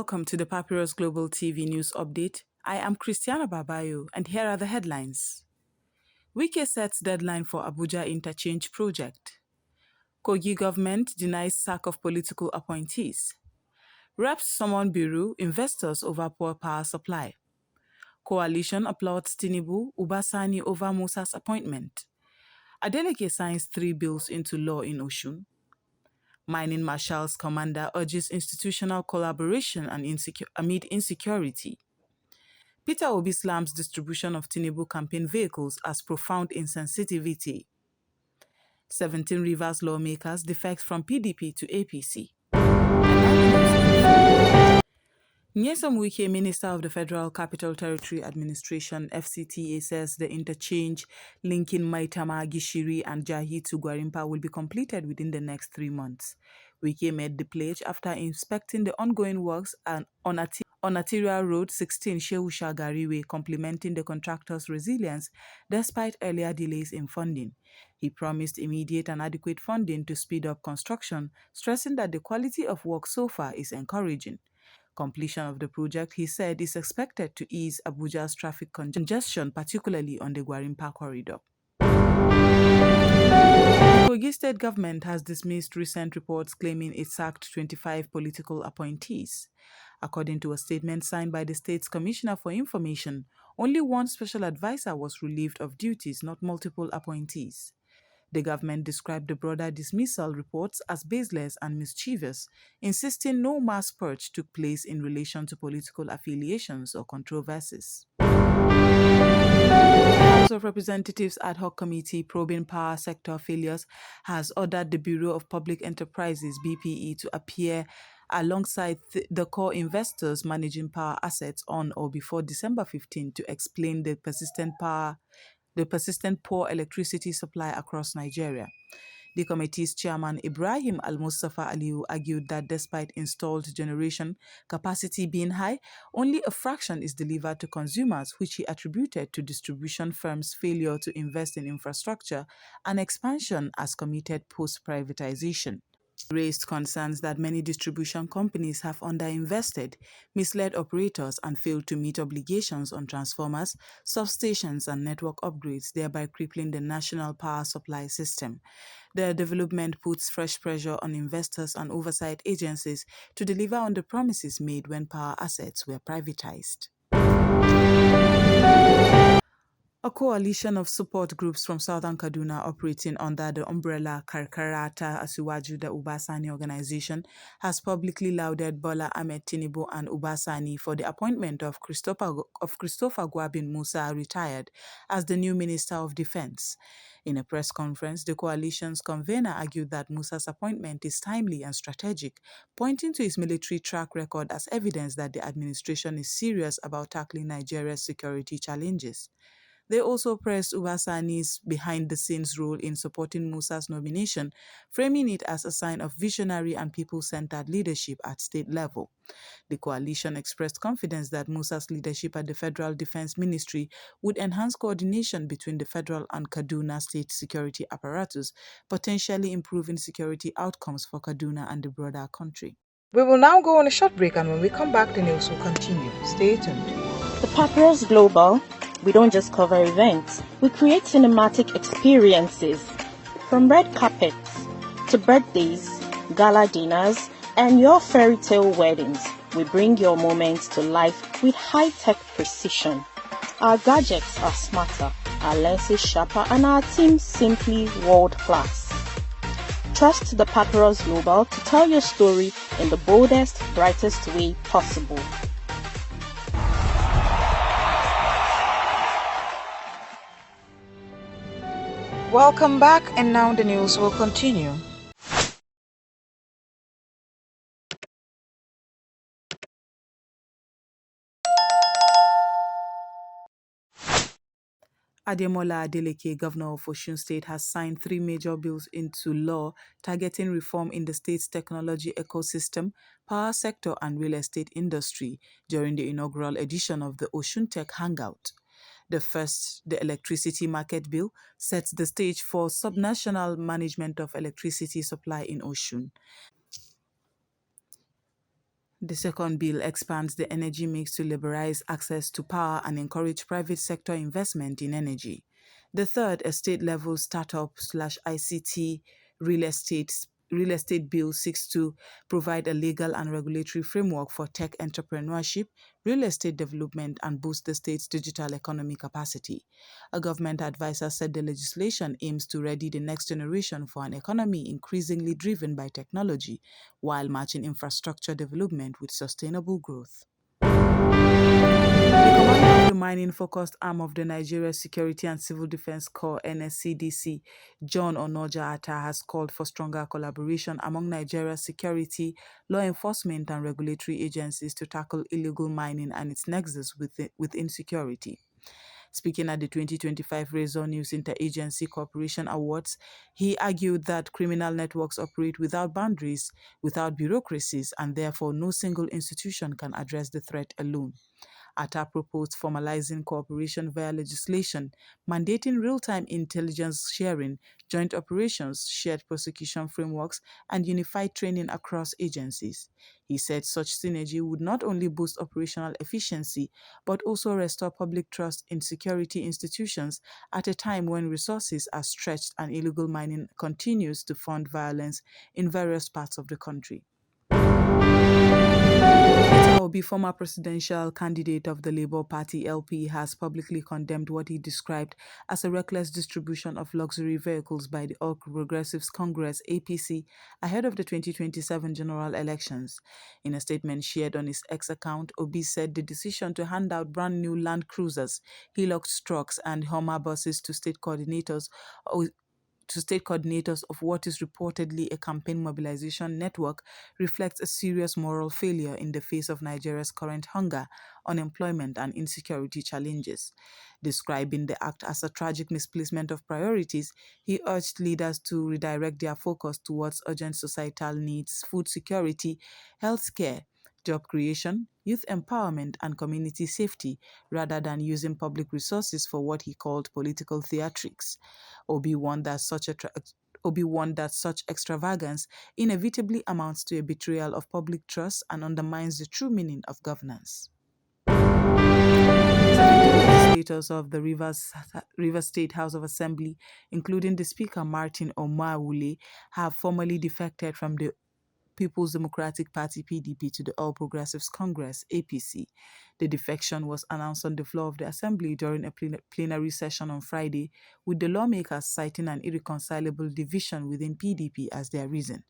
welcome to the Papyrus Global TV News Update. I am Christiana Babayo, and here are the headlines. Wike sets deadline for Abuja Interchange project. Kogi government denies sack of political appointees. Reps summon Bureau, investors over poor power supply. Coalition applauds Tinubu, Ubasani over Musa's appointment. Adeleke signs 3 bills into law in Osun. Mining Marshal's commander urges institutional collaboration and amid insecurity. Peter Obi slams distribution of Tinubu campaign vehicles as profound insensitivity. 17 Rivers lawmakers defect from PDP to APC. Nyesom Wike, Minister of the Federal Capital Territory Administration (FCTA), says the interchange linking Maitama, Gishiri and Jahi to Gwarimpa will be completed within the next 3 months. Wike made the pledge after inspecting the ongoing works on Arterial Road 16 Shehu Shagari, complementing the contractor's resilience despite earlier delays in funding. He promised immediate and adequate funding to speed up construction, stressing that the quality of work so far is encouraging. Completion of the project, he said, is expected to ease Abuja's traffic congestion, particularly on the Gwarimpa corridor. The Kogi state government has dismissed recent reports claiming it sacked 25 political appointees. According to a statement signed by the state's Commissioner for Information, only one special advisor was relieved of duties, not multiple appointees. The government described the broader dismissal reports as baseless and mischievous, insisting no mass purge took place in relation to political affiliations or controversies. The House of Representatives Ad Hoc Committee probing power sector failures has ordered the Bureau of Public Enterprises (BPE) to appear alongside the core investors managing power assets on or before December 15 to explain the persistent poor electricity supply across Nigeria. The committee's chairman, Ibrahim Al-Mustafa Aliyu, argued that despite installed generation capacity being high, only a fraction is delivered to consumers, which he attributed to distribution firms' failure to invest in infrastructure and expansion as committed post-privatization. Raised concerns that many distribution companies have underinvested, misled operators, and failed to meet obligations on transformers, substations, and network upgrades, thereby crippling the national power supply system. The development puts fresh pressure on investors and oversight agencies to deliver on the promises made when power assets were privatized. A coalition of support groups from southern Kaduna operating under the umbrella Karkarata Asiwaju, the Ubasani organization, has publicly lauded Bola Ahmed Tinubu and Ubasani for the appointment of Christopher Gwabin Musa, retired, as the new Minister of Defense. In a press conference, the coalition's convener argued that Musa's appointment is timely and strategic, pointing to his military track record as evidence that the administration is serious about tackling Nigeria's security challenges. They also praised Ubasani's behind-the-scenes role in supporting Musa's nomination, framing it as a sign of visionary and people-centered leadership at state level. The coalition expressed confidence that Musa's leadership at the Federal Defense Ministry would enhance coordination between the federal and Kaduna state security apparatus, potentially improving security outcomes for Kaduna and the broader country. We will now go on a short break, and when we come back, the news will continue. Stay tuned. The Papyrus Global. We don't just cover events, we create cinematic experiences. From red carpets to birthdays, gala dinners, and your fairy tale weddings, we bring your moments to life with high-tech precision. Our gadgets are smarter, our lenses sharper, and our team simply world-class. Trust the Papyrus Global to tell your story in the boldest, brightest way possible. Welcome back, and now the news will continue. Ademola Adeleke, governor of Osun State, has signed 3 major bills into law targeting reform in the state's technology ecosystem, power sector, and real estate industry during the inaugural edition of the Osun Tech Hangout. The first, the Electricity Market Bill, sets the stage for subnational management of electricity supply in Osun. The second bill expands the energy mix to liberalize access to power and encourage private sector investment in energy. The third, a state-level startup/ICT real estate real estate bill seeks to provide a legal and regulatory framework for tech entrepreneurship, real estate development, and boost the state's digital economy capacity. A government advisor said the legislation aims to ready the next generation for an economy increasingly driven by technology while matching infrastructure development with sustainable growth. The commander of the mining-focused arm of the Nigeria Security and Civil Defense Corps (NSCDC), John Onoja-Atta, has called for stronger collaboration among Nigeria's security, law enforcement, and regulatory agencies to tackle illegal mining and its nexus with insecurity. Speaking at the 2025 Razor News Interagency Cooperation Awards, he argued that criminal networks operate without boundaries, without bureaucracies, and therefore no single institution can address the threat alone. Atta proposed formalizing cooperation via legislation, mandating real-time intelligence sharing, joint operations, shared prosecution frameworks, and unified training across agencies. He said such synergy would not only boost operational efficiency, but also restore public trust in security institutions at a time when resources are stretched and illegal mining continues to fund violence in various parts of the country. Obi, former presidential candidate of the Labour Party LP, has publicly condemned what he described as a reckless distribution of luxury vehicles by the All Progressives Congress APC ahead of the 2027 general elections. In a statement shared on his X account, Obi said the decision to hand out brand new Land Cruisers, Hilux trucks, and Hummer buses to state coordinators of what is reportedly a campaign mobilization network reflects a serious moral failure in the face of Nigeria's current hunger, unemployment, and insecurity challenges. Describing the act as a tragic misplacement of priorities, he urged leaders to redirect their focus towards urgent societal needs, food security, healthcare, job creation, youth empowerment, and community safety, rather than using public resources for what he called political theatrics. Obi warned that such extravagance inevitably amounts to a betrayal of public trust and undermines the true meaning of governance. 17 legislators of the Rivers State House of Assembly, including the Speaker Martin Omawule, have formally defected from the People's Democratic Party (PDP) to the All Progressives Congress (APC). The defection was announced on the floor of the Assembly during a plenary session on Friday, with the lawmakers citing an irreconcilable division within PDP as their reason.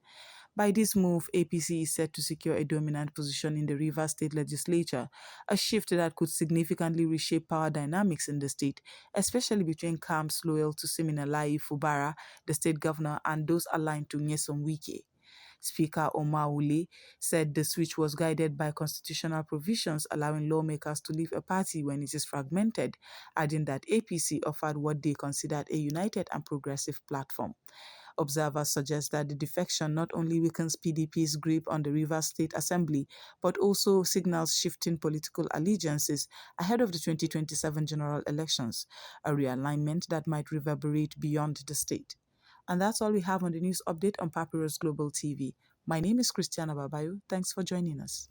By this move, APC is set to secure a dominant position in the Rivers State Legislature, a shift that could significantly reshape power dynamics in the state, especially between camps loyal to Siminalayi Fubara, the state governor, and those aligned to Nyesom Wike. Speaker Omawule said the switch was guided by constitutional provisions allowing lawmakers to leave a party when it is fragmented, adding that APC offered what they considered a united and progressive platform. Observers suggest that the defection not only weakens PDP's grip on the Rivers State Assembly, but also signals shifting political allegiances ahead of the 2027 general elections, a realignment that might reverberate beyond the state. And that's all we have on the news update on Papyrus Global TV. My name is Christiana Babayo. Thanks for joining us.